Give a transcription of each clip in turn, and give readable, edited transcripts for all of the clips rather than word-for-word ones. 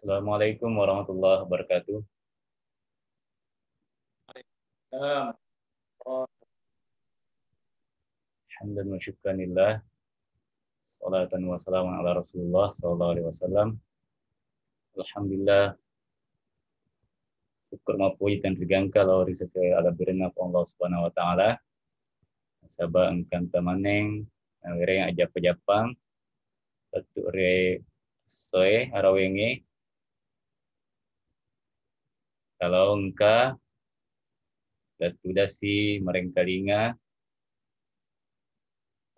Assalamualaikum warahmatullahi wabarakatuh. Um, Hamdan wa syukranillah. Salatan wa salaman ala Rasulullah sallallahu alaihi wasallam. Alhamdulillah. Syukur mapuji dan rigangka lauri sesuai ala birna Allah Subhanahu wa taala. Sabah engkan tamaneng wire yang ajak pejapang. Satu re soe arawenge. Kalau engka datu dasi merengkalinga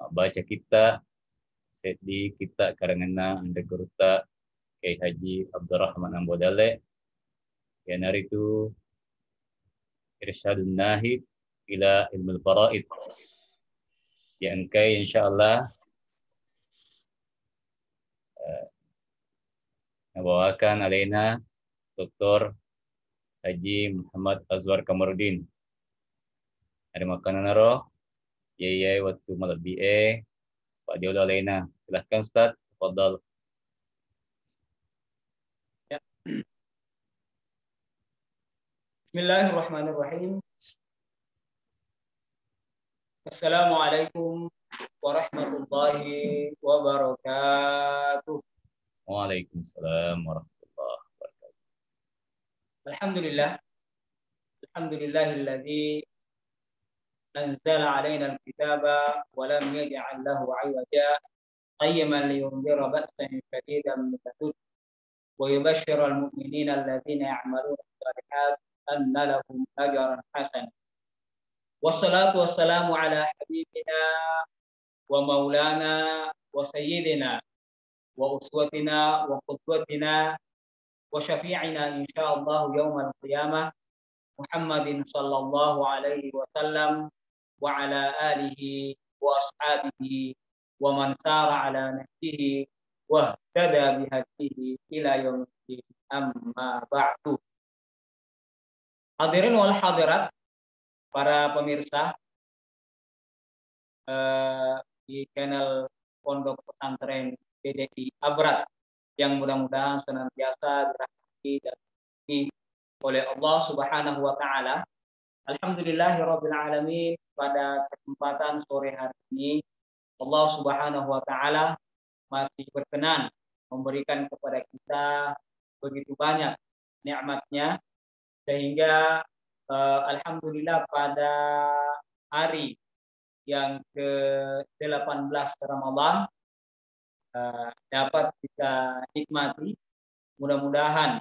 baca kita di kita karangana anda guruta Kiai Haji Abdurrahman Ambodale yang hari itu irsyadun nahid ila ilmul faraid yang kai insyaallah membawakan alena Dr. Haji Muhammad Azwar Kamarudin. Ada makanan roh yai waktu malam Pak Diola alena. Silahkan Ustaz, tafadhal. ya. Bismillahirrahmanirrahim. Assalamualaikum warahmatullahi wabarakatuh. Waalaikumsalam warahmatullahi wabarakatuh. Alhamdulillah. Alhamdulillahilladzi anzala alaina al-kitaba wa lam yaj'al lahu 'iwaja qayyiman liyunzira ba'san shadidan min ladunhu wa yubashshira al-mu'minina alladhina ya'maluna as-salihat anna lahum ajran hasanan. Wassalatu wassalamu ala habibina wa maulana wa sayyidina wa uswatina wa qudwatina wa syafi'ina insyaallah yaumal qiyamah Muhammadin sallallahu alaihi wasallam wa ala alihi wa ashabihi wa man sara ala nahjihi wa ihtada bihadihi ila yaumil amma ba'du. Hadirin wal hadirat, para pemirsa di channel Pondok Pesantren PDI Abrat yang mudah-mudahan senantiasa dirahmati dan diberkati oleh Allah Subhanahu wa taala. Alhamdulillahirabbil alamin, pada kesempatan sore hari ini Allah Subhanahu wa taala masih berkenan memberikan kepada kita begitu banyak nikmatnya sehingga alhamdulillah pada hari yang ke-18 Ramadan dapat kita nikmati. Mudah-mudahan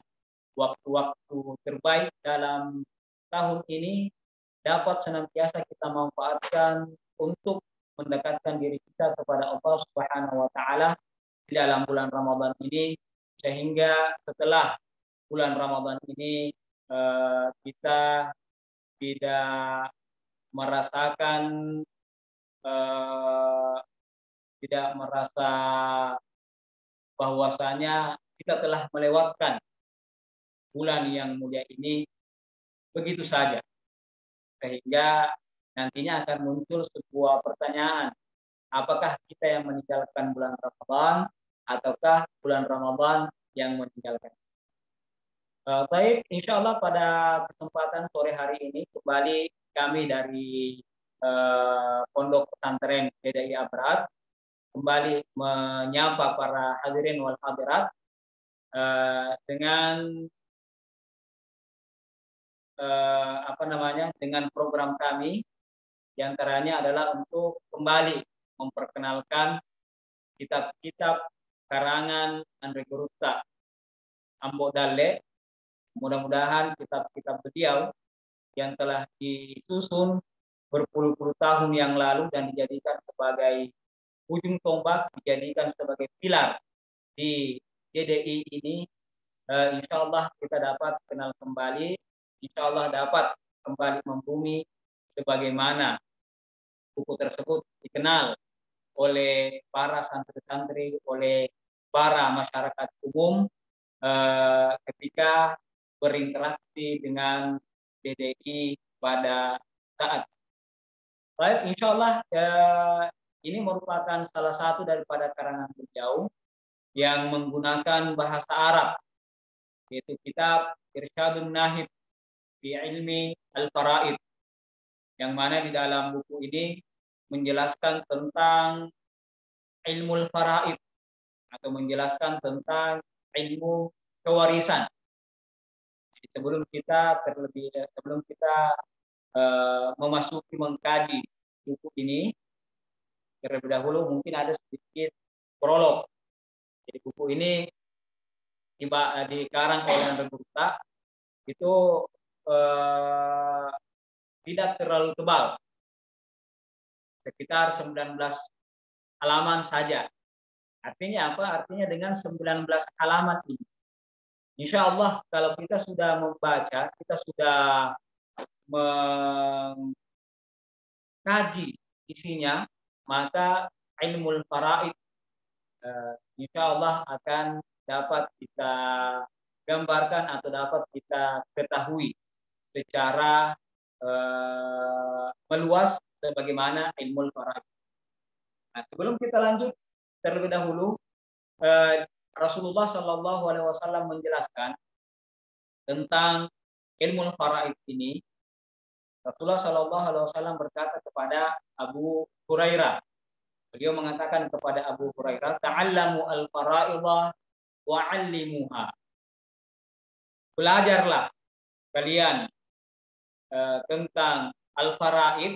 waktu-waktu terbaik dalam tahun ini dapat senantiasa kita manfaatkan untuk mendekatkan diri kita kepada Allah Subhanahu wa taala di dalam bulan Ramadan ini, sehingga setelah bulan Ramadan ini kita tidak merasakan tidak merasa bahwasanya kita telah melewatkan bulan yang mulia ini begitu saja, sehingga nantinya akan muncul sebuah pertanyaan, apakah kita yang meninggalkan bulan Ramadan ataukah bulan Ramadan yang meninggalkan. Baik, insya Allah pada kesempatan sore hari ini kembali kami dari Pondok Pesantren PDI Abrat kembali menyapa para hadirin wal hadirat dengan dengan program kami, diantaranya adalah untuk kembali memperkenalkan kitab-kitab karangan Andre Gurutta Ambodale. Mudah-mudahan kitab-kitab beliau yang telah disusun berpuluh-puluh tahun yang lalu dan dijadikan sebagai ujung tombak, dijadikan sebagai pilar di DDI ini, insya Allah kita dapat kenal kembali, insya Allah dapat kembali membumi sebagaimana buku tersebut dikenal oleh para santri-santri, oleh para masyarakat umum ketika berinteraksi dengan DDI pada saat. Baik, insya Allah ini merupakan salah satu daripada karangan beliau yang menggunakan bahasa Arab yaitu kitab Irsyadun Nahid fi Ilmi Al-Faraid, yang mana di dalam buku ini menjelaskan tentang ilmu faraid atau menjelaskan tentang ilmu kewarisan. Jadi sebelum kita memasuki mengkaji buku ini, terlebih dahulu mungkin ada sedikit prolog. Jadi buku ini dikarang oleh Andre Gupta itu tidak terlalu tebal, sekitar 19 halaman saja. Artinya apa? Artinya dengan 19 halaman ini, insya Allah kalau kita sudah membaca, kita sudah mengkaji isinya, maka ilmu faraid insya Allah akan dapat kita gambarkan atau dapat kita ketahui secara meluas sebagaimana ilmu faraid. Nah, sebelum kita lanjut, terlebih dahulu Rasulullah Shallallahu Alaihi Wasallam menjelaskan tentang ilmu faraid ini. Rasulullah Shallallahu Alaihi Wasallam berkata kepada Abu Hurairah, beliau mengatakan kepada Abu Hurairah, "Ta'allamu al-fara'idha wa 'allimuha." Belajarlah kalian tentang al-faraid,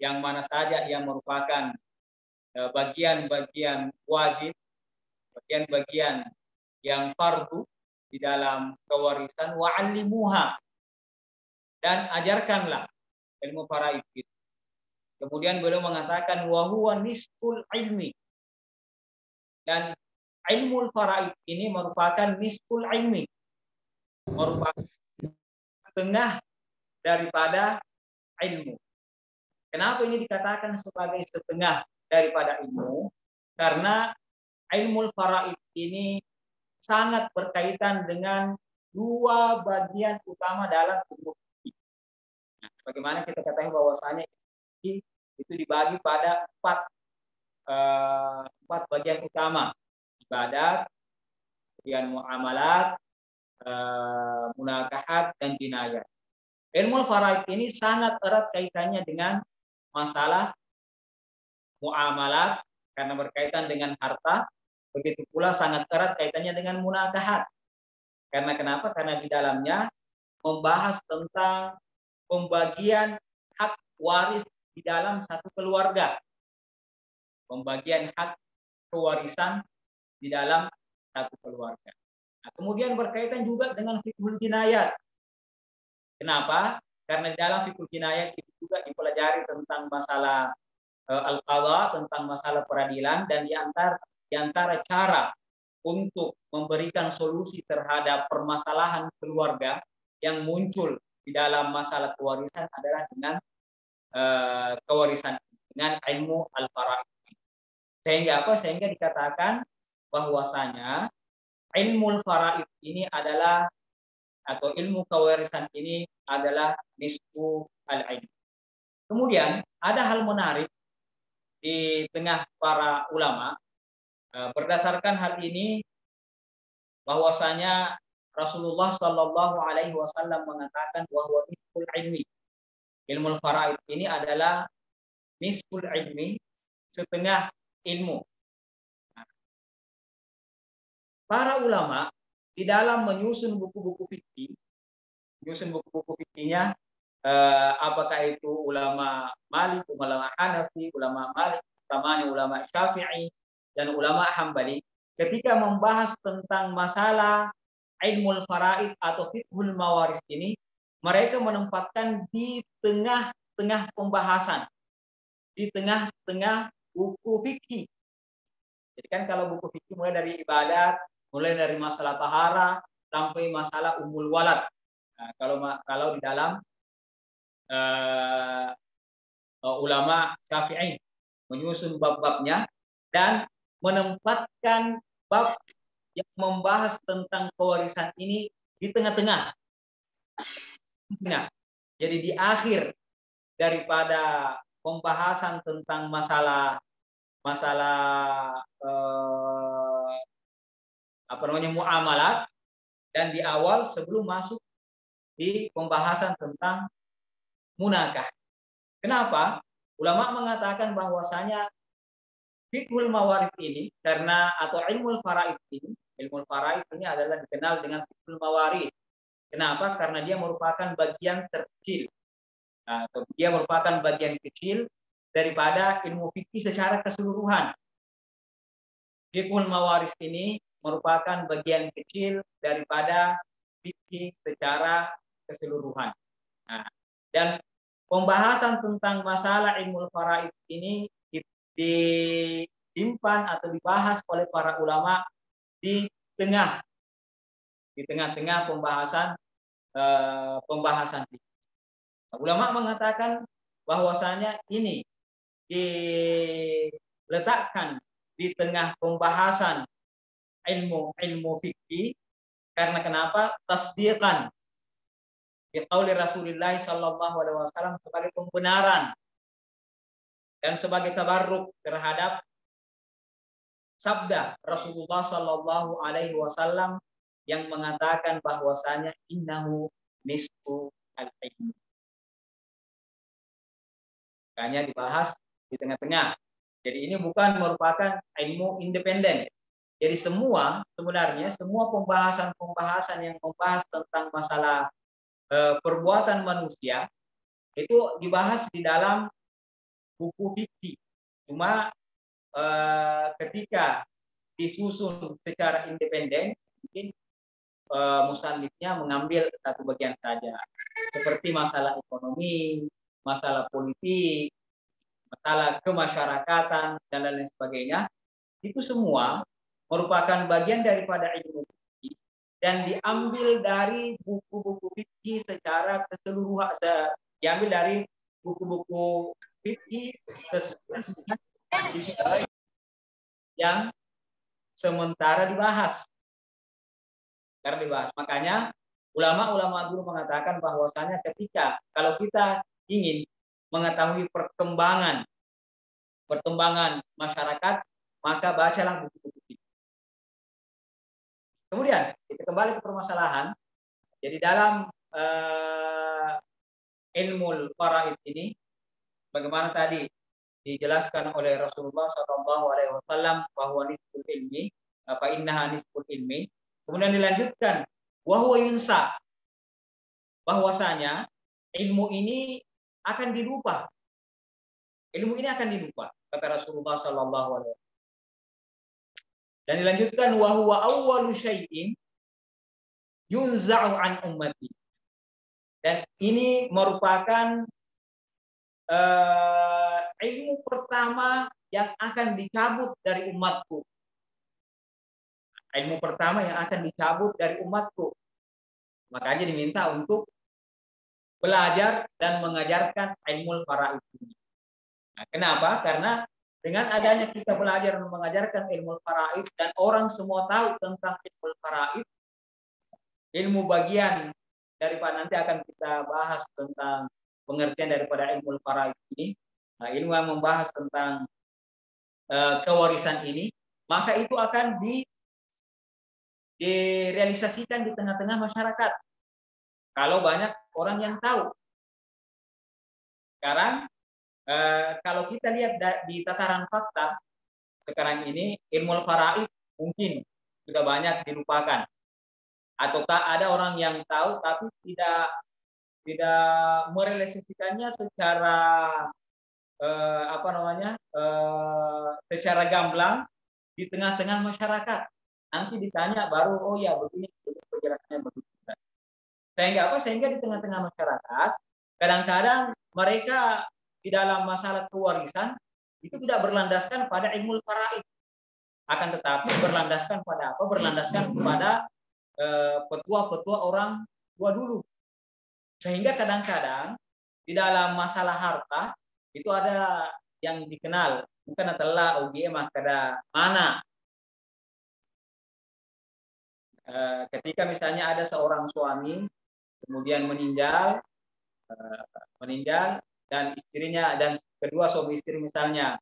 yang mana saja yang merupakan bagian-bagian wajib, bagian-bagian yang fardu di dalam kewarisan, wa 'allimuha, dan ajarkanlah ilmu faraid itu. Kemudian beliau mengatakan wa huwa nisful ilmi, dan ilmu faraid ini merupakan nisful ilmi, merupakan setengah daripada ilmu. Kenapa ini dikatakan sebagai setengah daripada ilmu? Karena ilmu faraid ini sangat berkaitan dengan dua bagian utama dalam ilmu fikih. Nah, bagaimana kita katakan bahwasanya itu dibagi pada empat bagian utama: ibadat, kemudian muamalat, munakahat, dan jinayat. Ilmu faraid ini sangat erat kaitannya dengan masalah muamalat karena berkaitan dengan harta, begitu pula sangat erat kaitannya dengan munakahat. Karena kenapa? Karena di dalamnya membahas tentang pembagian hak waris di dalam satu keluarga. Pembagian hak kewarisan di dalam satu keluarga. Nah, kemudian berkaitan juga dengan fiqhul jinayat. Kenapa? Karena di dalam fiqhul jinayat itu juga dipelajari tentang masalah al-qadha, tentang masalah peradilan, dan di antara cara untuk memberikan solusi terhadap permasalahan keluarga yang muncul di dalam masalah kewarisan adalah dengan kewarisan, dengan ilmu al-faraid. Sehingga apa? Sehingga dikatakan bahwasanya ilmu al-faraid ini adalah, atau ilmu kewarisan ini adalah nisfu al-ilm. Kemudian ada hal menarik di tengah para ulama berdasarkan hal ini, bahwasanya Rasulullah Shallallahu Alaihi Wasallam mengatakan bahwa nisful ilmi, ilmu faraid ini adalah nisful ilmi, setengah ilmu. Para ulama di dalam menyusun buku-buku fikih, fikihnya, apakah itu ulama Malik, ulama Hanafi, ulama Malik, utamanya ulama Syafi'i, dan ulama Hambali, ketika membahas tentang masalah ilmu faraid atau fiqhul mawaris ini, mereka menempatkan di tengah-tengah pembahasan, di tengah-tengah buku fikih. Jadi kan kalau buku fikih mulai dari ibadat, mulai dari masalah tahara sampai masalah umul walad. Nah, kalau di dalam ulama Syafi'i menyusun bab-babnya dan menempatkan bab yang membahas tentang kewarisan ini di tengah-tengah. Nah, jadi di akhir daripada pembahasan tentang masalah muamalat, dan di awal sebelum masuk di pembahasan tentang munakah. Kenapa? Ulama mengatakan bahwasanya fiqhul mawarith ini karena atau ilmu faraid ini adalah dikenal dengan fiqhul mawarith. Kenapa? Karena dia merupakan bagian terkecil. Nah, dia merupakan bagian kecil daripada ilmu fikih secara keseluruhan. Fiqhul mawarith ini merupakan bagian kecil daripada fikih secara keseluruhan. Nah, dan pembahasan tengah masalah ilmu faraid ini disimpan atau dibahas oleh para ulama di tengah-tengah pembahasan ini. Ulama mengatakan bahwasanya ini diletakkan di tengah pembahasan ilmu fikih karena kenapa? Tasdiqan bi qauli Rasulullah sallallahu alaihi wasallam sebagai pembenaran dan sebagai tabarruk terhadap sabda Rasulullah sallallahu alaihi wasallam yang mengatakan bahwasanya innahu nisfu al-ilm. Makanya dibahas di tengah-tengah. Jadi ini bukan merupakan ilmu independen. Jadi sebenarnya semua pembahasan yang membahas tentang masalah perbuatan manusia itu dibahas di dalam buku fikih. Cuma ketika disusun secara independen, mungkin musannifnya mengambil satu bagian saja, seperti masalah ekonomi, masalah politik, masalah kemasyarakatan dan lain sebagainya. Itu semua merupakan bagian daripada ilmu fikih dan diambil dari buku-buku fikih secara keseluruhan, diambil dari buku-buku fikih yang sementara dibahas. Makanya ulama-ulama dulu mengatakan bahwasanya ketika kalau kita ingin mengetahui perkembangan masyarakat, maka bacalah buku-buku fikih. Kemudian kita kembali ke permasalahan. Jadi dalam ilmu faraid ini, bagaimana tadi dijelaskan oleh Rasulullah SAW bahwa nisful ilmi, apa innaha nisful ilmi. Kemudian dilanjutkan wahwa yunsa, bahwasanya ilmu ini akan dilupa. Ilmu ini akan dilupa, kata Rasulullah SAW. Dan dilanjutkan wahwa awwalu syai'in yunza'u an ummati. Dan ini merupakan ilmu pertama yang akan dicabut dari umatku. Ilmu pertama yang akan dicabut dari umatku. Makanya diminta untuk belajar dan mengajarkan ilmu faraid ini. Nah, kenapa? Karena dengan adanya kita belajar dan mengajarkan ilmu faraid dan orang semua tahu tentang ilmu faraid, ilmu bagian daripada nanti akan kita bahas tentang pengertian daripada ilmu faraid ini. Nah, ilmu yang membahas tentang kewarisan ini, maka itu akan direalisasikan di tengah-tengah masyarakat. Kalau banyak orang yang tahu. Sekarang kalau kita lihat di tataran fakta sekarang ini, ilmu faraid mungkin sudah banyak dilupakan. Ataukah ada orang yang tahu tapi tidak merealisasikannya secara secara gamblang di tengah-tengah masyarakat. Nanti ditanya baru, oh ya begini penjelasannya begitu. Sehingga di tengah-tengah masyarakat kadang-kadang mereka di dalam masalah kewarisan itu tidak berlandaskan pada ilmu faraid, akan tetapi berlandaskan pada apa? Berlandaskan kepada petua-petua orang tua dulu. Sehingga kadang-kadang di dalam masalah harta itu ada yang dikenal bukan adalah UGM kada mana. Ketika misalnya ada seorang suami kemudian meninggal dan istrinya dan kedua suami istri misalnya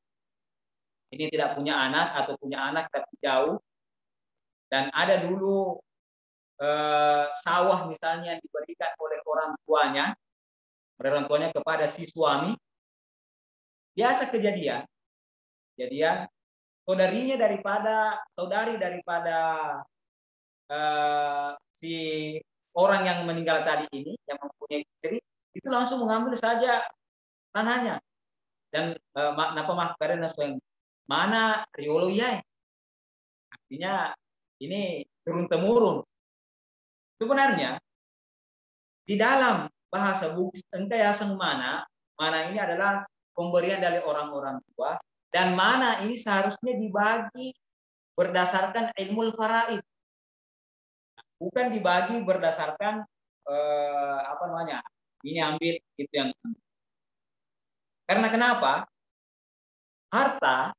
ini tidak punya anak atau punya anak tapi jauh, dan ada dulu sawah misalnya diberikan oleh orang tuanya kepada si suami, biasa kejadian saudari daripada si orang yang meninggal tadi ini yang mempunyai istri itu langsung mengambil saja tanahnya dan napa mah karena mana riolo ya, artinya ini turun temurun. Sebenarnya di dalam bahasa Bugis engkau yang mana ini adalah pemberian dari orang-orang tua dan mana ini seharusnya dibagi berdasarkan ilmu faraid, bukan dibagi berdasarkan apa namanya ini ambil itu yang. Karena kenapa? Harta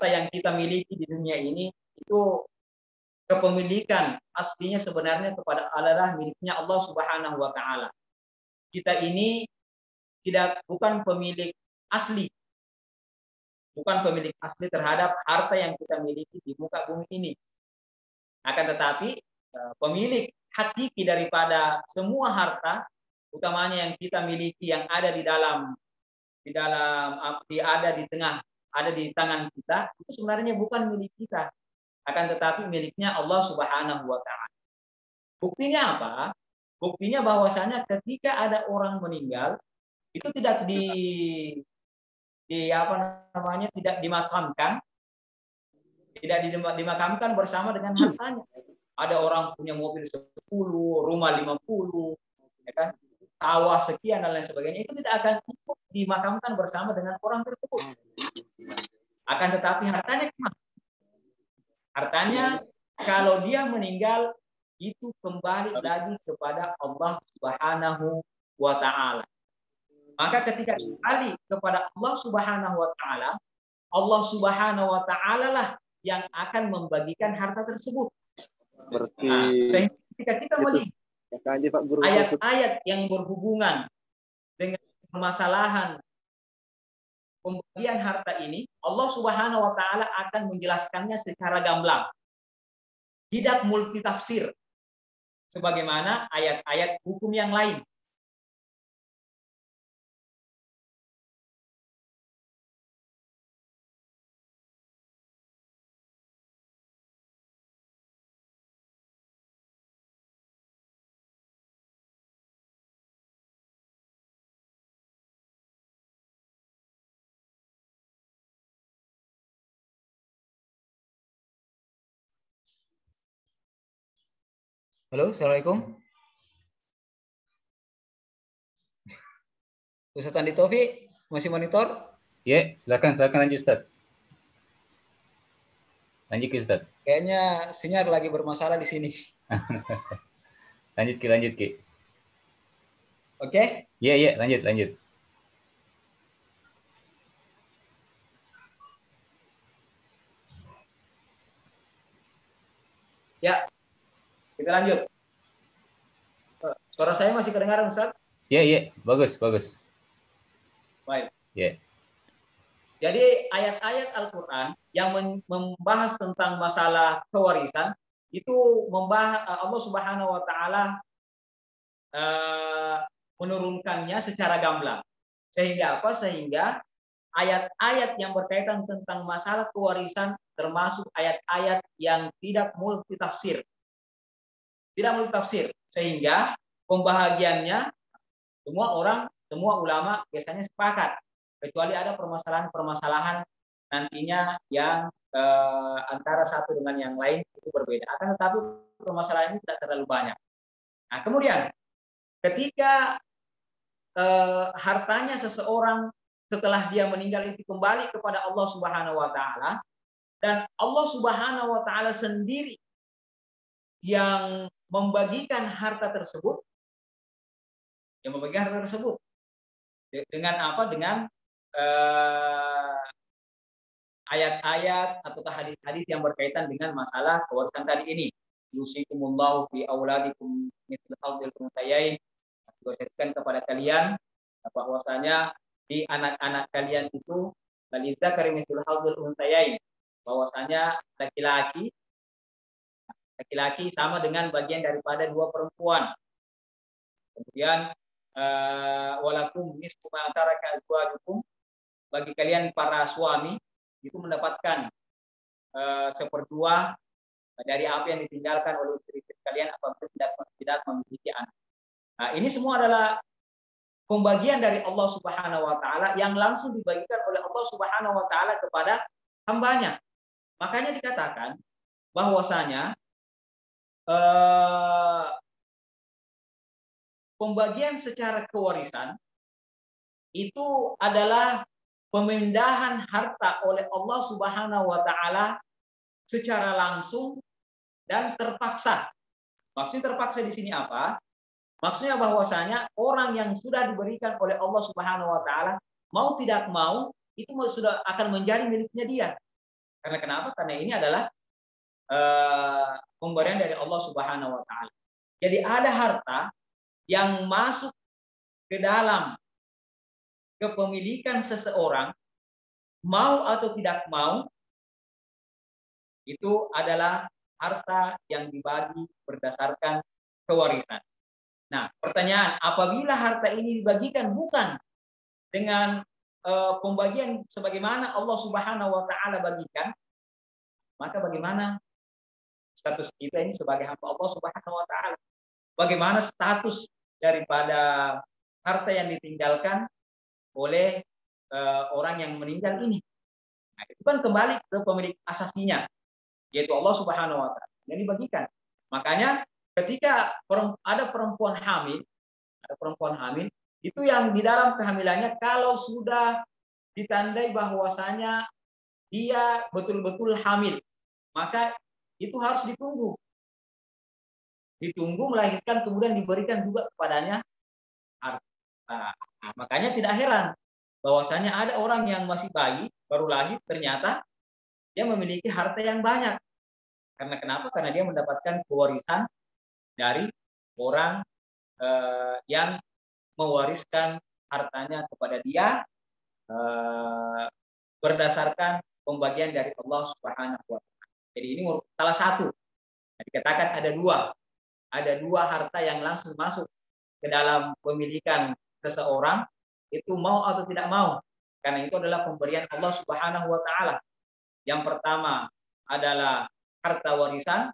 yang kita miliki di dunia ini itu kepemilikan aslinya sebenarnya kepada adalah miliknya Allah Subhanahu wa taala. Kita ini bukan pemilik asli. Bukan pemilik asli terhadap harta yang kita miliki di muka bumi ini. Akan tetapi pemilik hakiki daripada semua harta, utamanya yang kita miliki yang ada ada di tangan kita, itu sebenarnya bukan milik kita, akan tetapi miliknya Allah Subhanahu wa taala. Buktinya apa? Buktinya bahwasanya ketika ada orang meninggal itu tidak tidak dimakamkan bersama dengan hartanya. Ada orang punya mobil 10, rumah 50, ya kan? Sawah sekian dan lain sebagainya, itu tidak akan cukup dimakamkan bersama dengan orang tersebut. Akan tetapi hartanya kalau dia meninggal itu kembali lagi kepada Allah Subhanahu wa taala. Maka ketika kembali kepada Allah Subhanahu wa taala, Allah Subhanahu wa taala lah yang akan membagikan harta tersebut. Berarti sehingga ketika kita melihat ayat-ayat yang berhubungan dengan permasalahan pembagian harta ini, Allah Subhanahu wa taala akan menjelaskannya secara gamblang. Tidak multitafsir sebagaimana ayat-ayat hukum yang lain. Halo, Assalamualaikum. Ustaz Andi Taufik, masih monitor? Ya, silakan lanjut Ustaz. Lanjut Ustaz. Kayaknya sinyal lagi bermasalah di sini. lanjut Ki. Oke? Iya, lanjut. Ya, kita lanjut. Suara saya masih kedengaran, Ustaz? Iya, bagus. Baik. Ya. Jadi ayat-ayat Al-Quran yang membahas tentang masalah kewarisan itu Allah Subhanahu wa taala menurunkannya secara gamblang. Sehingga apa? Sehingga ayat-ayat yang berkaitan tentang masalah kewarisan termasuk ayat-ayat yang tidak multitafsir. Tidak multitafsir. Sehingga pembahagiannya semua ulama biasanya sepakat. Kecuali ada permasalahan nantinya yang antara satu dengan yang lain itu berbeda. Akan tetapi permasalahan ini tidak terlalu banyak. Nah, kemudian ketika hartanya seseorang setelah dia meninggal itu kembali kepada Allah Subhanahu wa taala dan Allah Subhanahu wa taala sendiri yang membagikan harta tersebut. Dengan apa? Dengan ayat-ayat atau hadis-hadis yang berkaitan dengan masalah kewarisan tadi ini. Yusikumullahu fi auladikum mithlu hadzal unthayain. Diwasiatkan kepada kalian bahwasanya di anak-anak kalian itu balidzakari mithlu hadzal unthayain, bahwasanya laki-laki Laki-laki sama dengan bagian daripada 2 perempuan. Kemudian walakum nisfu ma taraka azwajukum, bagi kalian para suami itu mendapatkan 1/2 dari apa yang ditinggalkan oleh istri-istri kalian apabila tidak memiliki anak. Nah, ini semua adalah pembagian dari Allah Subhanahu wa taala yang langsung dibagikan oleh Allah Subhanahu wa taala kepada hambanya. Makanya dikatakan bahwasanya pembagian secara kewarisan itu adalah pemindahan harta oleh Allah Subhanahu wa taala secara langsung dan terpaksa. Maksudnya terpaksa di sini apa? Maksudnya bahwasanya orang yang sudah diberikan oleh Allah Subhanahu wa taala mau tidak mau itu sudah akan menjadi miliknya dia. Karena kenapa? Karena ini adalah pemberian dari Allah Subhanahu wa taala. Jadi ada harta yang masuk ke dalam kepemilikan seseorang, mau atau tidak mau, itu adalah harta yang dibagi berdasarkan kewarisan. Nah, pertanyaan, apabila harta ini dibagikan bukan dengan pembagian sebagaimana Allah Subhanahu wa taala bagikan, maka bagaimana status kita ini sebagai hamba Allah Subhanahu wa taala? Bagaimana status daripada harta yang ditinggalkan oleh orang yang meninggal ini? Nah, itu kan kembali ke pemilik asasinya, yaitu Allah Subhanahu wa taala yang dibagikan. Makanya ketika ada perempuan hamil, itu yang di dalam kehamilannya kalau sudah ditandai bahwasanya dia betul-betul hamil, maka itu harus ditunggu melahirkan, kemudian diberikan juga kepadanya harta. Nah, makanya tidak heran bahwasanya ada orang yang masih bayi baru lahir ternyata dia memiliki harta yang banyak. Karena kenapa? Karena dia mendapatkan pewarisan dari orang yang mewariskan hartanya kepada dia berdasarkan pembagian dari Allah Subhanahu wa taala. Jadi ini salah satu. Nah, dikatakan ada dua harta yang langsung masuk ke dalam pemilikan seseorang, itu mau atau tidak mau. Karena itu adalah pemberian Allah Subhanahu wa taala. Yang pertama adalah harta warisan,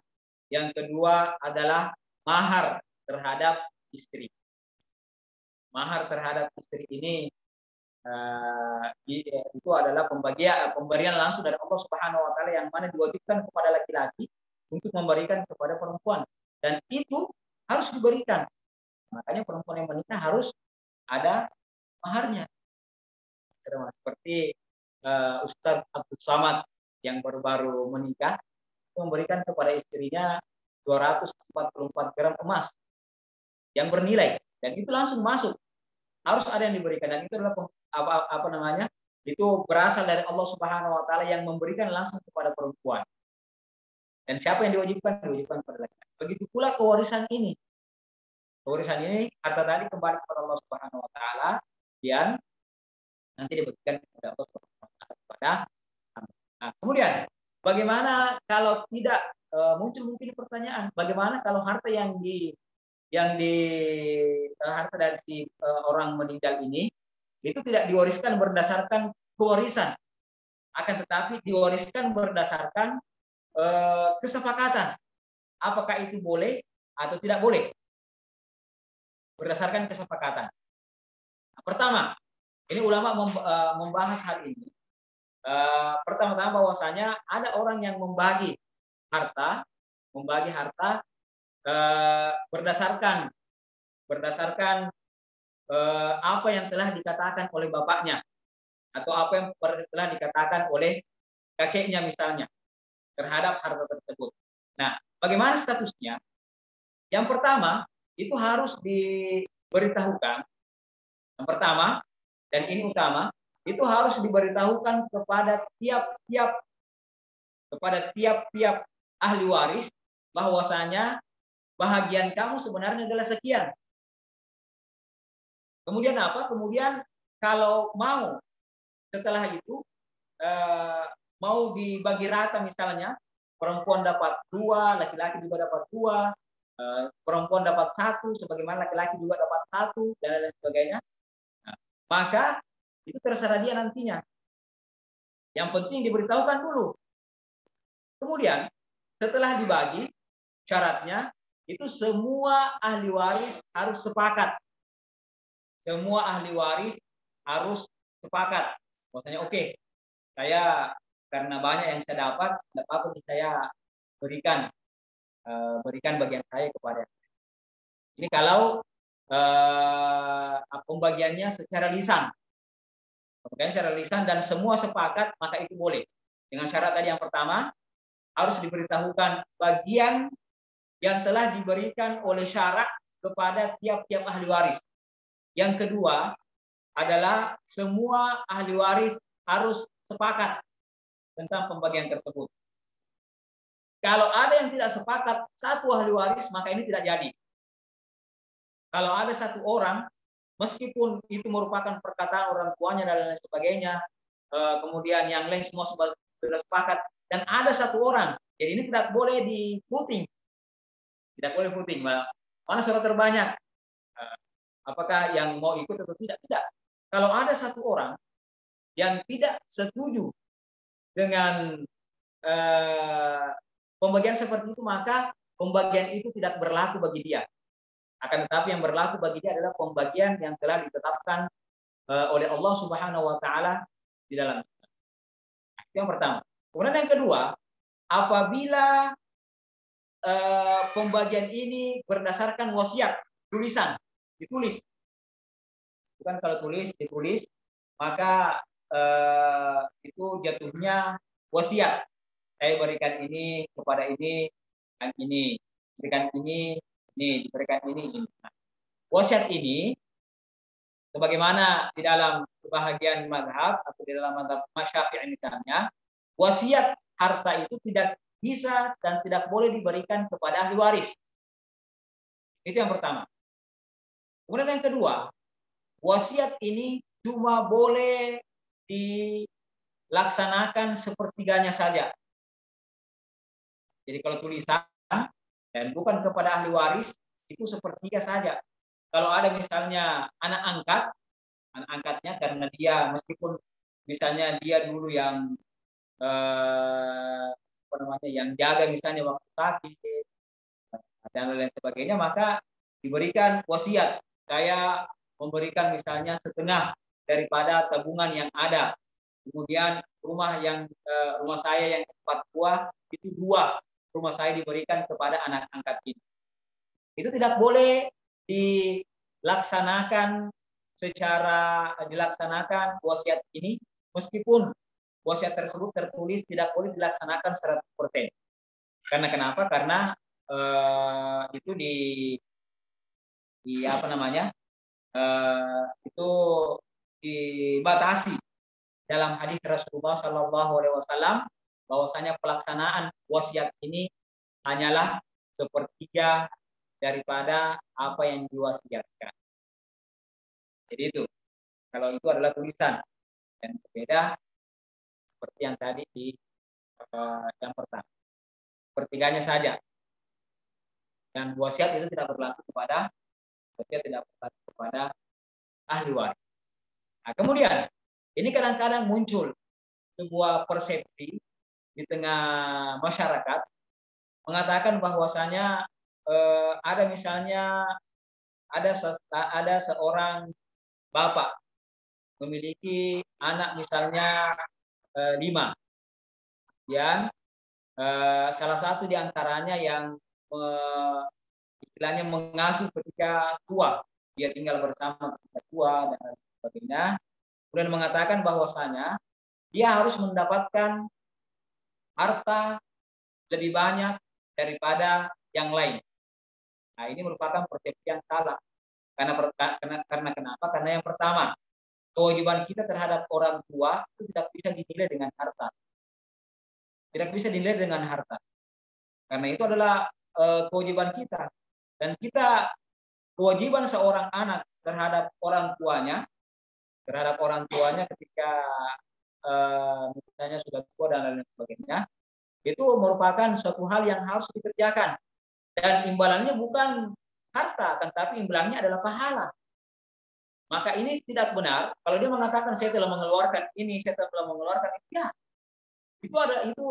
yang kedua adalah mahar terhadap istri. Mahar terhadap istri ini itu adalah pemberian langsung dari Allah Subhanahu wa taala yang mana diwajibkan kepada laki-laki untuk memberikan kepada perempuan, dan itu harus diberikan. Makanya perempuan yang menikah harus ada maharnya. Seperti Ustadz Abdul Samad yang baru-baru menikah memberikan kepada istrinya 244 gram emas yang bernilai, dan itu langsung masuk, harus ada yang diberikan, dan itu adalah itu berasal dari Allah Subhanahu wa taala yang memberikan langsung kepada perempuan. Dan siapa yang diwajibkan? Diwajibkan kepada laki-laki. Begitu pula kewarisan ini. Kewarisan ini harta tadi kembali kepada Allah Subhanahu wa taala dan nanti dibagikan kepada Allah Subhanahu wa taala kepada. Nah, kemudian bagaimana kalau tidak muncul mungkin pertanyaan, bagaimana kalau harta harta dari si orang meninggal ini itu tidak diwariskan berdasarkan kewarisan, akan tetapi diwariskan berdasarkan kesepakatan. Apakah itu boleh atau tidak boleh? Berdasarkan kesepakatan. Nah, pertama, ini ulama membahas hal ini. Pertama-tama bahwasanya ada orang yang membagi harta berdasarkan apa yang telah dikatakan oleh bapaknya atau apa yang telah dikatakan oleh kakeknya misalnya terhadap harta tersebut. Nah, bagaimana statusnya? Yang pertama, itu harus diberitahukan. Yang pertama, dan ini utama, itu harus diberitahukan kepada tiap-tiap ahli waris bahwasanya bahagian kamu sebenarnya adalah sekian. Kemudian apa? Kemudian kalau mau setelah itu mau dibagi rata misalnya perempuan dapat 2, laki-laki juga dapat 2, perempuan dapat 1, sebagaimana laki-laki juga dapat 1, dan lain sebagainya. Nah, maka itu terserah dia nantinya. Yang penting diberitahukan dulu. Kemudian setelah dibagi, syaratnya itu semua ahli waris harus sepakat. Semua ahli waris harus sepakat. Maksudnya oke, saya karena banyak yang saya dapat, tidak apa-apa saya berikan bagian saya kepada. Ini kalau pembagiannya secara lisan. Pembagian secara lisan dan semua sepakat, maka itu boleh. Dengan syarat tadi yang pertama, harus diberitahukan bagian yang telah diberikan oleh syarak kepada tiap-tiap ahli waris. Yang kedua adalah semua ahli waris harus sepakat tentang pembagian tersebut. Kalau ada yang tidak sepakat satu ahli waris, maka ini tidak jadi. Kalau ada satu orang, meskipun itu merupakan perkataan orang tuanya dan lain sebagainya, kemudian yang lain semua sudah sepakat, dan ada satu orang, jadi ini tidak boleh di voting, tidak boleh voting. Mana suara terbanyak? Apakah yang mau ikut atau tidak? Tidak. Kalau ada satu orang yang tidak setuju dengan pembagian seperti itu, maka pembagian itu tidak berlaku bagi dia. Akan tetapi yang berlaku bagi dia adalah pembagian yang telah ditetapkan oleh Allah Subhanahu wa taala di dalam. Itu yang pertama. Kemudian yang kedua, apabila pembagian ini berdasarkan wasiat, tulisan, ditulis. Bukan kalau ditulis, maka itu jatuhnya wasiat. Saya berikan ini kepada ini, dan ini, berikan ini, diberikan ini. Nah, wasiat ini, sebagaimana di dalam sebahagian mazhab atau di dalam mazhab Syafi'i misalnya, wasiat harta itu tidak bisa dan tidak boleh diberikan kepada ahli waris. Itu yang pertama. Kemudian yang kedua, wasiat ini cuma boleh dilaksanakan sepertiganya saja. Jadi kalau tulisan dan bukan kepada ahli waris, itu sepertiga saja. Kalau ada misalnya anak angkatnya karena dia meskipun misalnya dia dulu yang yang jaga misalnya waktu sakit dan lain sebagainya, maka diberikan wasiat. Saya memberikan misalnya setengah daripada tabungan yang ada. Kemudian rumah saya yang 4 buah itu 2 rumah saya diberikan kepada anak angkat ini. Itu tidak boleh dilaksanakan wasiat ini, meskipun wasiat tersebut tertulis, tidak boleh dilaksanakan 100%. Karena kenapa? Karena itu itu dibatasi dalam hadis Rasulullah Shallallahu Alaihi Wasallam, bahwasanya pelaksanaan wasiat ini hanyalah sepertiga daripada apa yang diwasiatkan. Jadi itu, kalau itu adalah tulisan dan berbeda seperti yang tadi di yang pertama, sepertiganya saja. Dan wasiat itu tidak berlaku kepada ahli waris. Nah, kemudian ini kadang-kadang muncul sebuah persepsi di tengah masyarakat mengatakan bahwasanya ada misalnya ada seorang bapak memiliki anak misalnya 5, dan salah satu di antaranya yang istilahnya mengasuh ketika tua, dia tinggal bersama ketika tua dan sebagainya, kemudian mengatakan bahwasanya dia harus mendapatkan harta lebih banyak daripada yang lain. Nah, ini merupakan persepsi yang salah. Karena kenapa? Karena yang pertama, kewajiban kita terhadap orang tua itu tidak bisa dinilai dengan harta. Tidak bisa dinilai dengan harta. Karena itu adalah kewajiban kita. Dan kewajiban seorang anak terhadap orang tuanya ketika misalnya sudah tua dan lain sebagainya, itu merupakan suatu hal yang harus dikerjakan. Dan imbalannya bukan harta, tetapi imbalannya adalah pahala. Maka ini tidak benar kalau dia mengatakan saya telah mengeluarkan ini, saya telah mengeluarkan itu. Ya, itu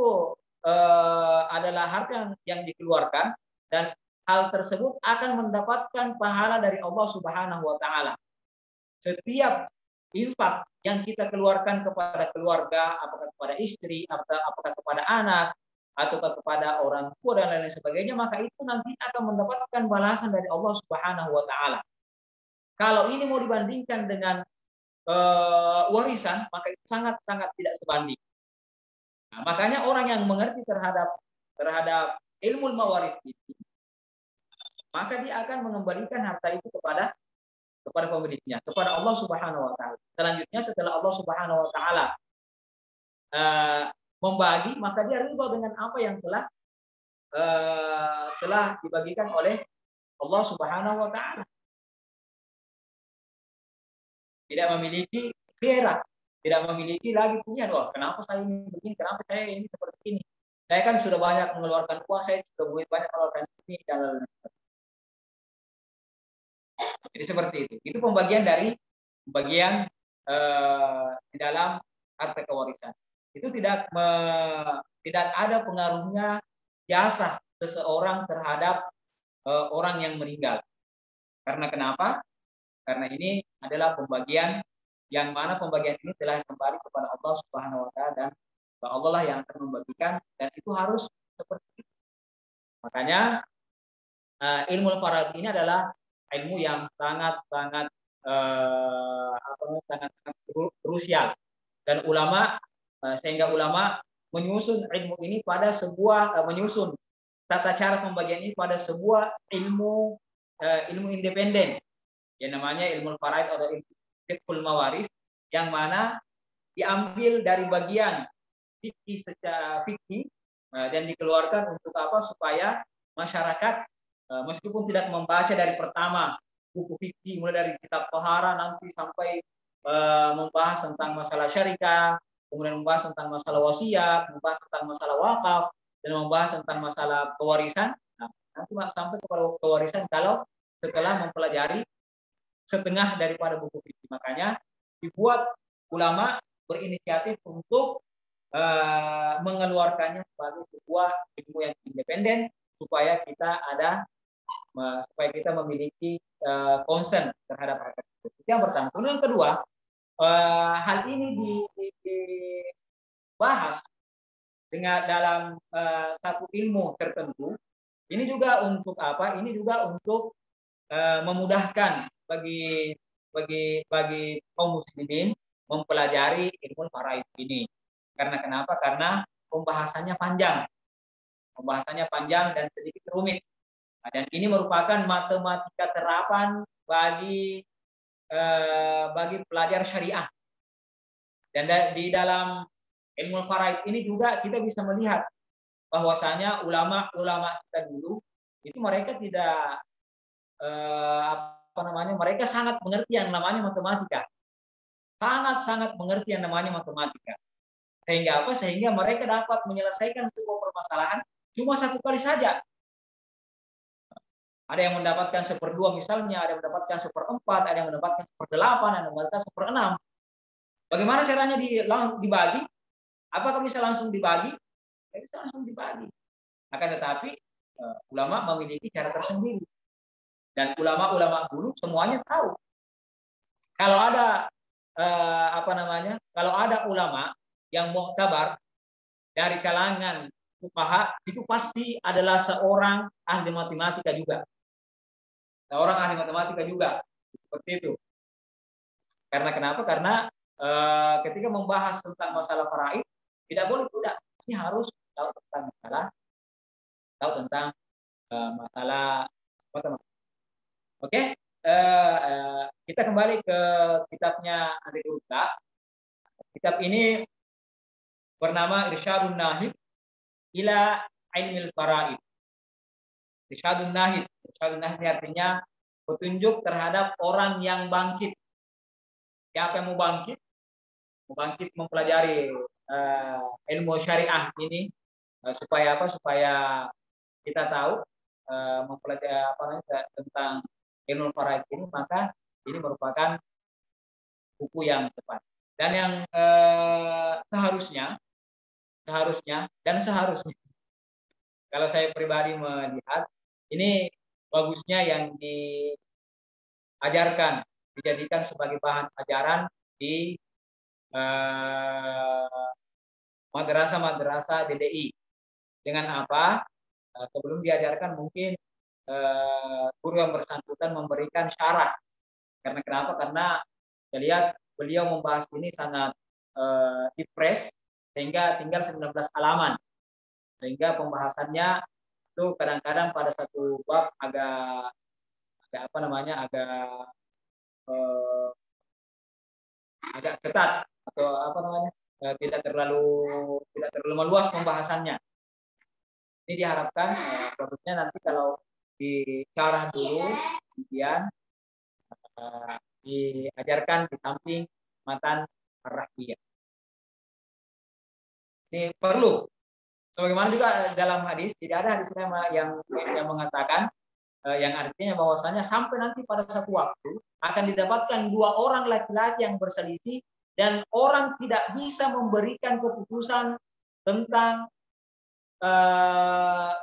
adalah harta yang dikeluarkan, dan hal tersebut akan mendapatkan pahala dari Allah Subhanahu wa taala. Setiap infak yang kita keluarkan kepada keluarga, apakah kepada istri, apakah kepada anak, atau kepada orang tua dan lain sebagainya, maka itu nanti akan mendapatkan balasan dari Allah Subhanahu wa taala. Kalau ini mau dibandingkan dengan warisan, maka itu sangat-sangat tidak sebanding. Nah, makanya orang yang mengerti terhadap ilmu mawarith ini, maka dia akan mengembalikan harta itu kepada pemiliknya, kepada Allah Subhanahu wa taala. Selanjutnya setelah Allah Subhanahu wa taala membagi, maka dia ridha dengan apa yang telah dibagikan oleh Allah Subhanahu wa taala. Tidak memiliki kira, tidak memiliki lagi punya doa. Kenapa saya ini begini? Kenapa saya ini seperti ini? Saya kan sudah banyak mengeluarkan uang, saya sudah banyak mengeluarkan ini dan lain-lain. Jadi seperti itu. Itu pembagian di dalam harta kewarisan. Itu tidak ada pengaruhnya jasa seseorang terhadap orang yang meninggal. Karena kenapa? Karena ini adalah pembagian yang mana pembagian ini telah kembali kepada Allah Subhanahu wa taala, dan Allah lah yang akan membagikan, dan itu harus seperti itu. Makanya ilmu faraid ini adalah ilmu yang sangat-sangat krusial, dan sehingga ulama menyusun ilmu ini pada menyusun tata cara pembagian ini pada sebuah ilmu independen yang namanya ilmu faraid atau ilmu fiqhul mawaris, yang mana diambil dari bagian fikih secara fikih dan dikeluarkan untuk apa? Supaya masyarakat meskipun tidak membaca dari pertama buku fikih mulai dari kitab Tohara nanti sampai membahas tentang masalah syarikah, kemudian membahas tentang masalah wasiat, membahas tentang masalah wakaf, dan membahas tentang masalah pewarisan. Nah, nanti sampai kepada pewarisan kalau setelah mempelajari setengah daripada buku fikih. Makanya dibuat ulama berinisiatif untuk mengeluarkannya sebagai sebuah ilmu yang independen, supaya kita memiliki concern terhadap harta tersebut. Itu yang pertama. Kemudian yang kedua, hal ini dibahas dengan dalam satu ilmu tertentu. Ini juga untuk apa? Ini juga untuk memudahkan bagi kaum muslimin mempelajari ilmu faraid ini. Karena kenapa? Karena pembahasannya panjang dan sedikit rumit. Dan ini merupakan matematika terapan bagi pelajar syariah. Dan di dalam ilmu faraid ini juga kita bisa melihat bahwasanya ulama kita dulu itu mereka tidak mereka sangat mengerti yang namanya matematika. Sangat mengerti yang namanya matematika. Sehingga apa? Sehingga mereka dapat menyelesaikan sebuah permasalahan cuma satu kali saja. Ada yang mendapatkan 1/2 misalnya, ada yang mendapatkan 1/4, ada yang mendapatkan 1/8, ada yang mendapatkan 1/6. Bagaimana caranya dibagi? Apakah bisa langsung dibagi? Tidak bisa langsung dibagi. Akan tetapi ulama memiliki cara tersendiri. Dan ulama-ulama dulu semuanya tahu. Kalau ada kalau ada ulama yang mu'tabar dari kalangan fuqaha, itu pasti adalah seorang ahli matematika juga. Seorang ahli matematika juga. Seperti itu. Karena kenapa? Karena ketika membahas tentang masalah faraid, tidak boleh tidak. Ini harus tahu tentang masalah matematika. Oke, kita kembali ke kitabnya Andri Urta. Kitab ini bernama Irsyadun Nahid ila Ilmil Faraid. Irsyadun Nahid ini artinya petunjuk terhadap orang yang bangkit. Siapa yang mau bangkit? Mau bangkit mempelajari ilmu syariah ini, Supaya apa? Supaya kita tahu mempelajari tentang ilmu faraid ini, maka ini merupakan buku yang tepat. Dan yang seharusnya kalau saya pribadi melihat ini bagusnya yang diajarkan, dijadikan sebagai bahan ajaran di madrasah-madrasah DDI. Dengan apa? Sebelum diajarkan mungkin guru yang bersangkutan memberikan syarah. Karena kenapa? Karena saya lihat beliau membahas ini sangat dipres, sehingga tinggal 19 halaman. Sehingga pembahasannya itu kadang-kadang pada satu bab agak ketat, atau tidak terlalu meluas pembahasannya. Ini diharapkan bagusnya nanti kalau dicarah dulu, kemudian diajarkan di samping matan ar-rahbiyah. Ini perlu. Sebagaimana juga dalam hadis, tidak ada hadis yang mengatakan yang artinya bahwasanya sampai nanti pada satu waktu akan didapatkan dua orang laki-laki yang berselisih dan orang tidak bisa memberikan keputusan tentang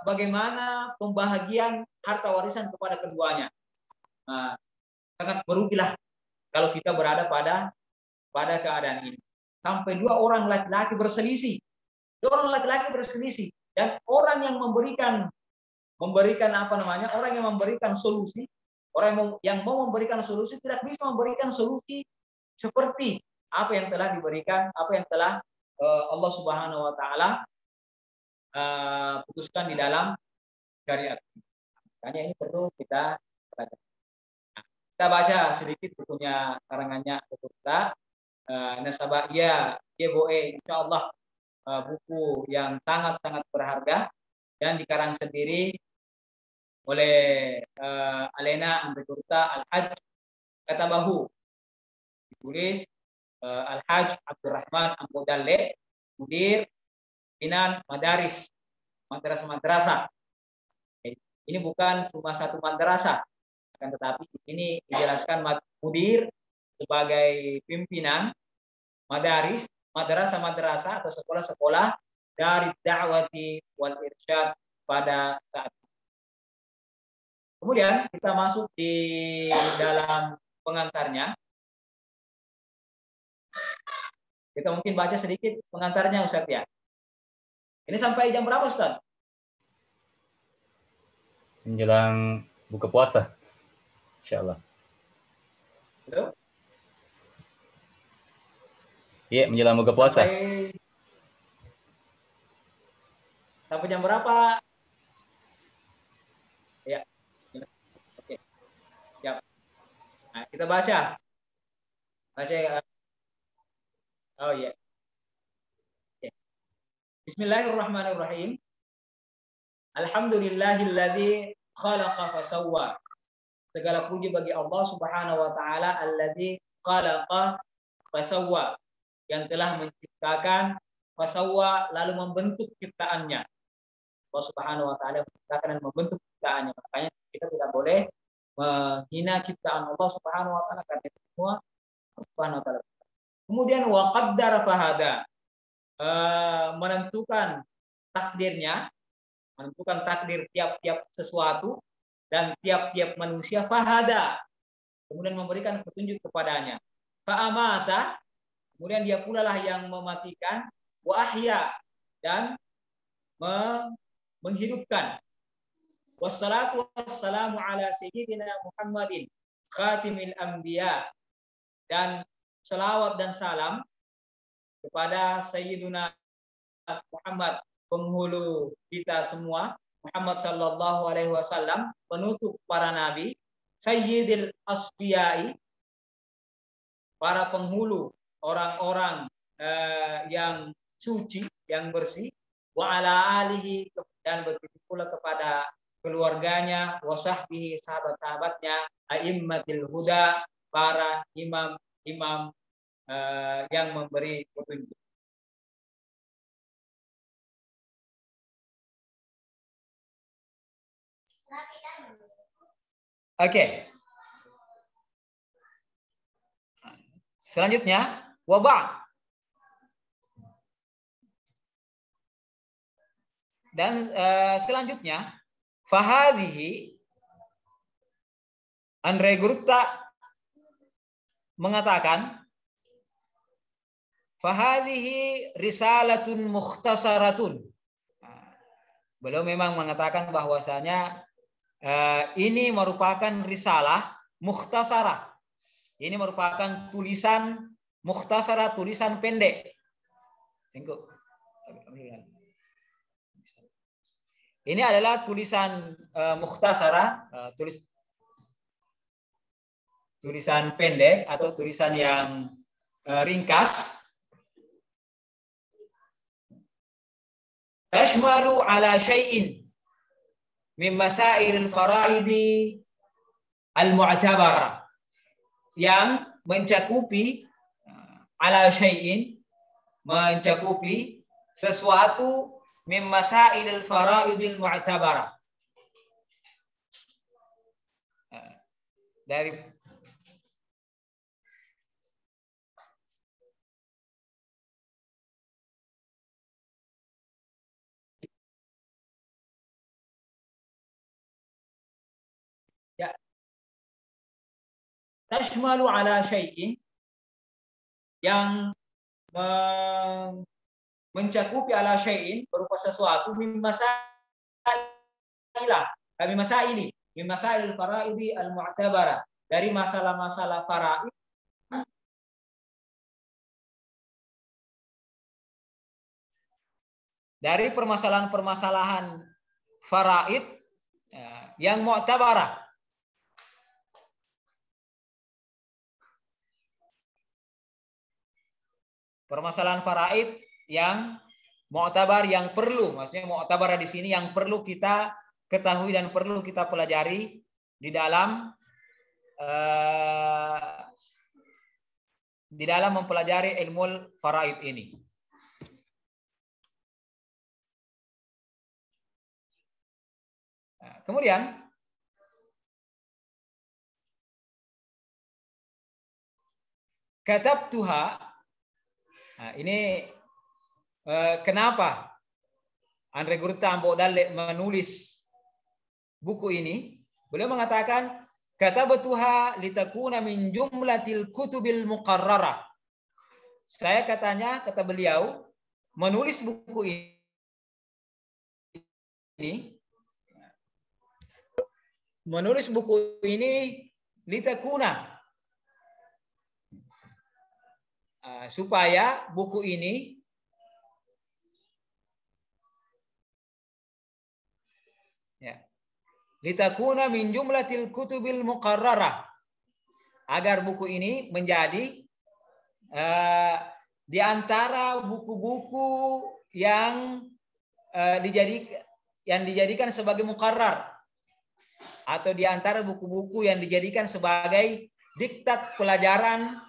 bagaimana pembahagian harta warisan kepada keduanya. Nah, sangat merugilah kalau kita berada pada keadaan ini. Sampai dua orang laki-laki berselisih. Orang dan orang yang memberikan orang yang memberikan solusi, yang mau memberikan solusi tidak bisa memberikan solusi seperti apa yang telah diberikan, apa yang telah Allah Subhanahu wa taala putuskan di dalam syariat. Makanya ini perlu kita baca. Kita baca sedikit bukunya karangannya kita Nasabahiyah Yeboe, insyaallah buku yang sangat-sangat berharga dan dikarang sendiri oleh Alena Amriturta Al-Hajj Katabahu, ditulis Al-Hajj Abdurrahman Ambodalle, Mudir Pimpinan Madaris, madrasah. Ini bukan cuma satu madrasah, akan tetapi di sini dijelaskan mudir sebagai pimpinan madaris, madrasah atau sekolah-sekolah dari da'wati wal irsyad pada saat ini. Kemudian kita masuk di dalam pengantarnya. Kita mungkin baca sedikit pengantarnya, Ustaz ya. Ini sampai jam berapa, Ustaz? Menjelang buka puasa, insyaallah. Halo? Iya, menjelang buka puasa. Sampai jam berapa? Ya. Oke. Siap. Nah, kita baca. Oh iya. Okay. Bismillahirrahmanirrahim. Alhamdulillahilladzi khalaqa fasawwa. Segala puji bagi Allah Subhanahu wa taala alladzi khalaqa fasawwa, yang telah menciptakan fasawwa lalu membentuk ciptaannya. Allah Subhanahu wa taala menciptakan dan membentuk ciptaannya. Makanya kita tidak boleh menghina ciptaan Allah Subhanahu wa taala, karena itu semua Subhanahu wa taala. Kemudian wa qaddara fahada, menentukan takdirnya, menentukan takdir tiap-tiap sesuatu dan tiap-tiap manusia, fahada, kemudian memberikan petunjuk kepadanya. Fa'amata, kemudian dia pula lah yang mematikan, wa ahya, dan menghidupkan. Wassalatu wassalamu ala sayyidina Muhammadin khatimil anbiya, dan selawat dan salam kepada Sayyiduna Muhammad, penghulu kita semua, Muhammad sallallahu alaihi wasallam, penutup para nabi, Sayyidil Asfiyai, para penghulu orang-orang yang suci, yang bersih, wa ala alihi, dan begitu pula kepada keluarganya, wa sahbihi, sahabat-sahabatnya, a'immatil huda, para imam-imam yang memberi petunjuk. Oke. Selanjutnya wabah. Dan selanjutnya fahadhihi, Andre Gurta mengatakan fahadhihi risalatun mukhtasaratun. Beliau memang mengatakan bahwasanya ini merupakan risalah mukhtasarah. Ini merupakan tulisan mukhtasarah, tulisan pendek. Ini adalah tulisan mukhtasarah, tulisan pendek atau tulisan yang ringkas. Tashmalu ala syai'in min masailil faraidi al-mu'tabarah, yang mencakupi ala syai'in, mencakupi sesuatu min masailil faraidil mu'tabarah, dari ya, tashmalu ala syai'in, yang mencakupi ala syai'in berupa sesuatu min masailil faraidi al mu'tabara, dari masalah-masalah faraid dari permasalahan-permasalahan faraid yang mu'tabarah. Permasalahan faraid yang mu'tabar, yang perlu, maksudnya mu'tabar di sini yang perlu kita ketahui dan perlu kita pelajari di dalam mempelajari ilmu faraid ini. Nah, kemudian katabtuha. Nah, ini kenapa Andre Gurta Ambo Dalle menulis buku ini? Beliau mengatakan katabtuha litakuna min jumlatil kutubil muqarrarah. Saya kata beliau menulis buku ini litakuna, supaya buku ini litakuna min jumlatil kutubil muqarrarah, agar buku ini menjadi di antara buku-buku yang dijadikan sebagai muqarrar, atau di antara buku-buku yang dijadikan sebagai diktat pelajaran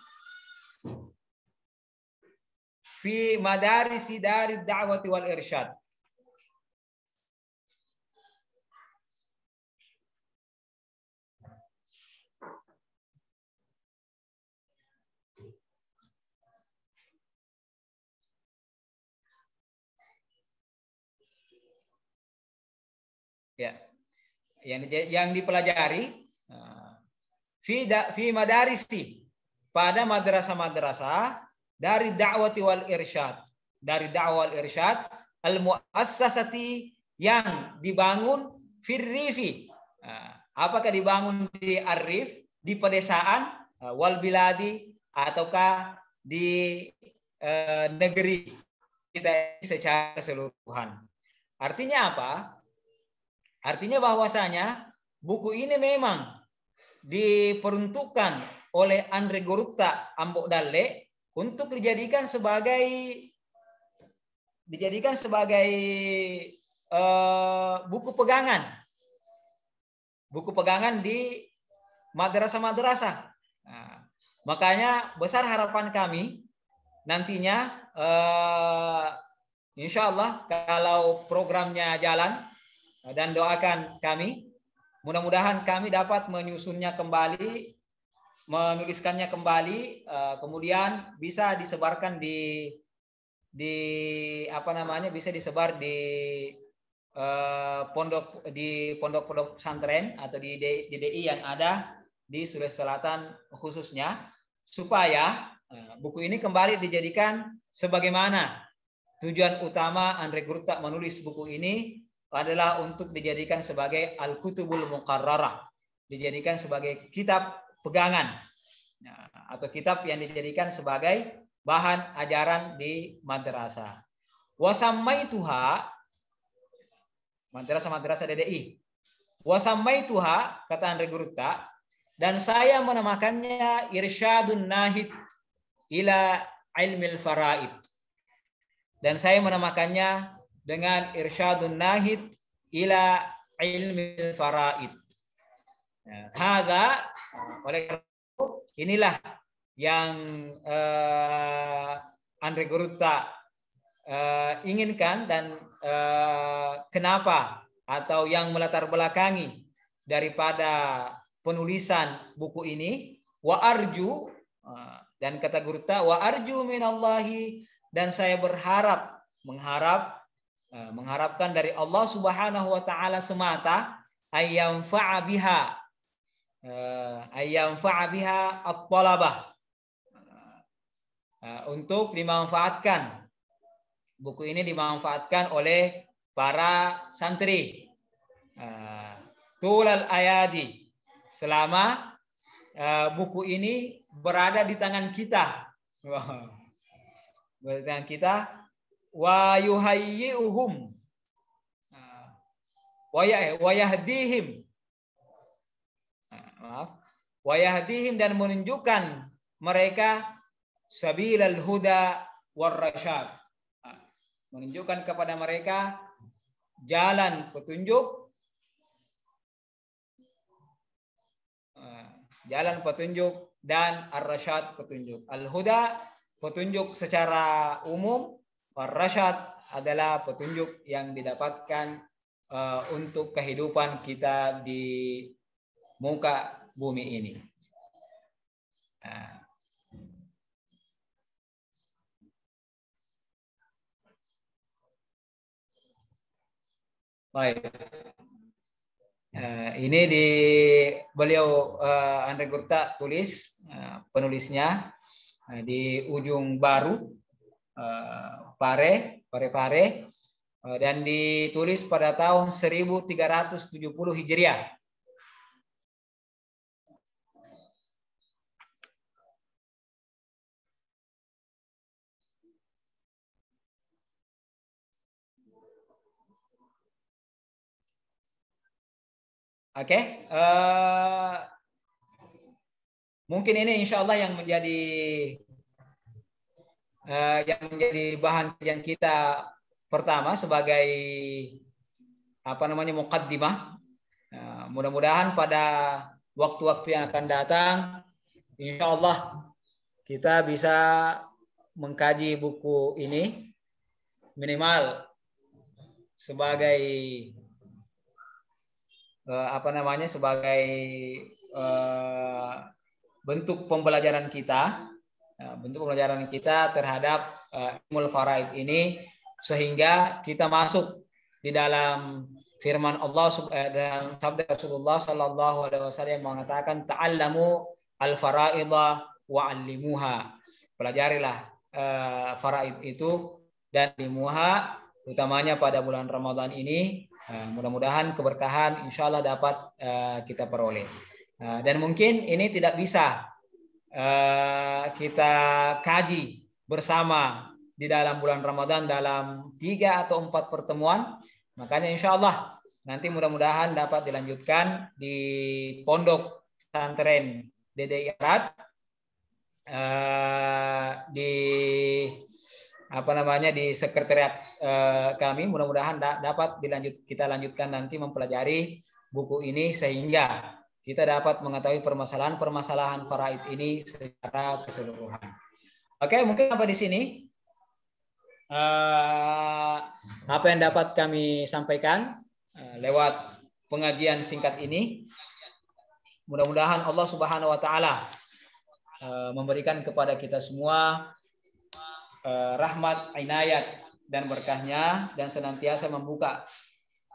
fi madarisi dari da'wati wal irsyad. Ya, yang dipelajari fi madarisi, pada madrasah-madrasah dari da'wati wal irsyad, dari dakwah wal irsyad al muassasati, yang dibangun firrifi. Apakah dibangun di arif, di pedesaan, wal biladi, ataukah di negeri kita secara keseluruhan. Artinya apa? Artinya bahwasanya buku ini memang diperuntukkan oleh Andre Gurta Ambo Dalle untuk dijadikan sebagai buku pegangan di madrasah-madrasah. Nah, makanya besar harapan kami nantinya, insya Allah kalau programnya jalan, dan doakan kami mudah-mudahan kami dapat menyusunnya kembali, menuliskannya kembali, kemudian bisa disebarkan di apa namanya, bisa disebar di pondok-pondok pesantren atau di DDI yang ada di Sulawesi Selatan khususnya, supaya buku ini kembali dijadikan sebagaimana tujuan utama Andre Gurta menulis buku ini adalah untuk dijadikan sebagai Al-Kutubul Muqarrarah, dijadikan sebagai kitab pegangan atau kitab yang dijadikan sebagai bahan ajaran di madrasah. Wasammaituha, madrasah DDI. Wasammaituha, kata Andre Gurta, dan saya menamakannya Irsyadun Nahid ila Ilmil Faraid. Dan saya menamakannya dengan Irsyadun Nahid ila Ilmil Faraid. Hadza, oleh karena itu inilah yang Andre Gurta inginkan dan kenapa atau yang melatar belakangi daripada penulisan buku ini. Wa arju, dan kata Gurta, wa arju minallahi, dan saya mengharapkan dari Allah Subhanahu wa taala semata ayyamfa'a biha at-talabah, untuk dimanfaatkan, buku ini dimanfaatkan oleh para santri tulal ayadi, selama buku ini berada di tangan kita, berada di tangan kita, wa yuhayyi'uhum wa yahdihim, wa yahdihim, dan menunjukkan mereka sabilal huda war rasyad, menunjukkan kepada mereka jalan petunjuk, dan ar-rasyad, petunjuk. Al-huda, petunjuk secara umum, ar-rasyad adalah petunjuk yang didapatkan untuk kehidupan kita di muka bumi ini. Baik. Ini beliau Andre Gurta tulis, penulisnya di ujung baru Pare, dan ditulis pada tahun 1370 Hijriah. Oke, mungkin ini insya Allah yang menjadi bahan kajian kita pertama sebagai muqaddimah. Mudah-mudahan pada waktu-waktu yang akan datang, insya Allah kita bisa mengkaji buku ini minimal sebagai sebagai bentuk pembelajaran kita, terhadap ilmu faraid ini, sehingga kita masuk di dalam firman Allah dan sabda Rasulullah sallallahu alaihi wasallam yang mengatakan ta'allamu al-faraidha wa 'allimuha. Pelajarilah faraid itu dan limuha, utamanya pada bulan Ramadan ini. Mudah-mudahan keberkahan insya Allah dapat kita peroleh. Dan mungkin ini tidak bisa kita kaji bersama di dalam bulan Ramadan dalam 3 atau 4 pertemuan. Makanya insya Allah nanti mudah-mudahan dapat dilanjutkan di pondok pesantren DDI Arat, di di sekretariat kami. Mudah-mudahan dapat kita lanjutkan nanti mempelajari buku ini sehingga kita dapat mengetahui permasalahan faraid ini secara keseluruhan. Oke, mungkin sampai di sini apa yang dapat kami sampaikan lewat pengajian singkat ini. Mudah-mudahan Allah Subhanahu wa taala memberikan kepada kita semua rahmat, inayat dan berkahnya, dan senantiasa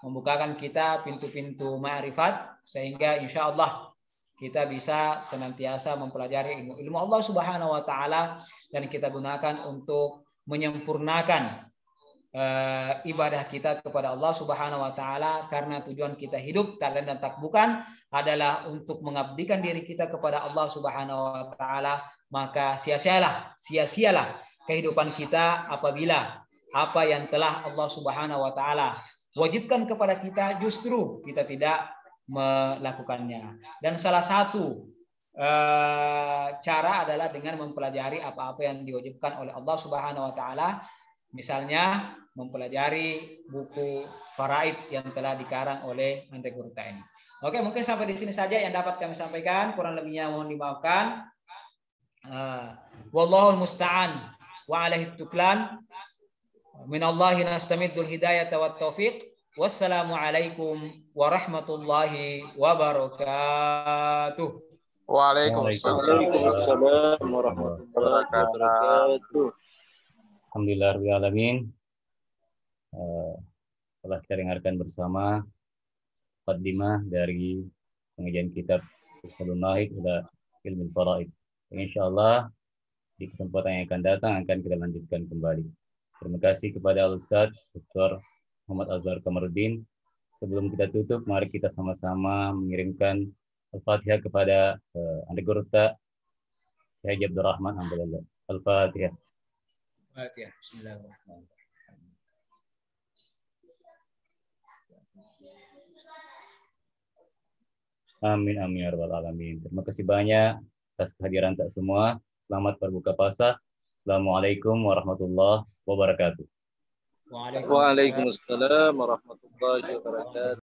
membukakan kita pintu-pintu ma'rifat, sehingga insya Allah kita bisa senantiasa mempelajari ilmu Allah Subhanahu wa taala, dan kita gunakan untuk menyempurnakan ibadah kita kepada Allah Subhanahu wa taala, karena tujuan kita hidup tak lain dan tak bukan adalah untuk mengabdikan diri kita kepada Allah Subhanahu wa taala. Maka sia-sialah kehidupan kita apabila apa yang telah Allah Subhanahu wa taala wajibkan kepada kita justru kita tidak melakukannya. Dan salah satu cara adalah dengan mempelajari apa-apa yang diwajibkan oleh Allah Subhanahu wa taala. Misalnya mempelajari buku faraid yang telah dikarang oleh Ante Gurta ini. Oke, mungkin sampai di sini saja yang dapat kami sampaikan. Kurang lebihnya mohon dimaafkan. Wallahul musta'an wa alaihi tuklan. Minallahi nastamiddul hidayata wat taufiq. Wassalamualaikum warahmatullahi wabarakatuh. Waalaikumsalam warahmatullahi wabarakatuh. Alhamdulillahirrahmanirrahim. Telah kita dengarkan bersama muqaddimah dari pengajian kitab Ushulun Nahid ila Ilmu Faraid. Insyaallah di kesempatan yang akan datang akan kita lanjutkan kembali. Terima kasih kepada Al-Ustaz Dr. Muhammad Azhar Kamaruddin. Sebelum kita tutup, mari kita sama-sama mengirimkan Al-Fatihah kepada Ante Gurta Haji Abdurrahman Alhamdulillah. Al-Fatihah. Fatihah. Bismillahirrahmanirrahim. Amin amin ya rabbal alamin. Terima kasih banyak atas kehadiran tak semua. Selamat berbuka puasa. Assalamualaikum warahmatullahi wabarakatuh. Waalaikumsalam warahmatullahi wabarakatuh.